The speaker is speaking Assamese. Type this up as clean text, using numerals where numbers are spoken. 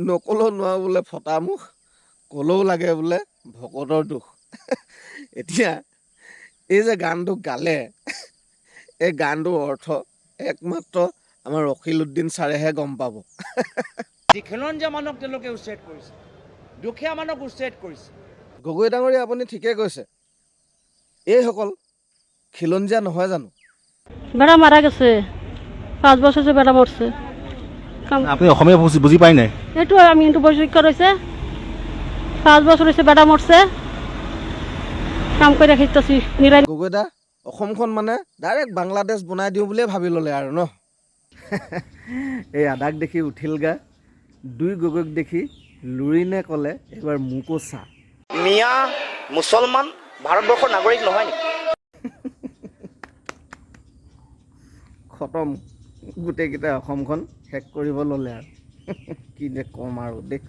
নকলেও নোৱাৰো বোলে ফটা মুখ, ক'লেও লাগে বোলে ভকতৰ দুখ। এতিয়া এই যে গানটো গালে, এই গানটোৰ অৰ্থ একমাত্ৰ আমাৰ ৰকিলউদ্দিন ছাৰেহে গম পাব। খিলঞ্জীয়া মানুহক তেওঁলোকে উচ্ছেদ কৰিছে, দুখীয়া মানুহক উচ্ছেদ কৰিছে। গগৈ ডাঙৰীয়া, আপুনি ঠিকে কৈছে। এইসকল খিলঞ্জীয়া নহয় জানো? বেড়া মারা গেছে, 5 বছর যে বেড়া মরছে। আপনি অসমীয়া বুজি পাই নাই? এইটো আমি কিন্তু বৈশিষ্ট্য রয়েছে, 5 বছর হয়েছে বেড়া মরছে, কাম করে খেতেছি নিরাই। গগৈ দা, অসমখন মানে ডাইৰেক্ট বাংলাদেশ বনাই দিওঁ বুলিয়ে ভাবি ল'লে আৰু ন? এই আদাক দেখি উঠিল গা, দুই গগৈক দেখি লুৰিনে ক'লে এইবাৰ মোকো চা। মিয়া মুছলমান ভাৰতবৰ্ষৰ নাগৰিক নহয় নেকি? খতম, গোটেইকেইটা অসমখন শেষ কৰিব ল'লে আৰু। কি যে ক'ম আৰু দেই।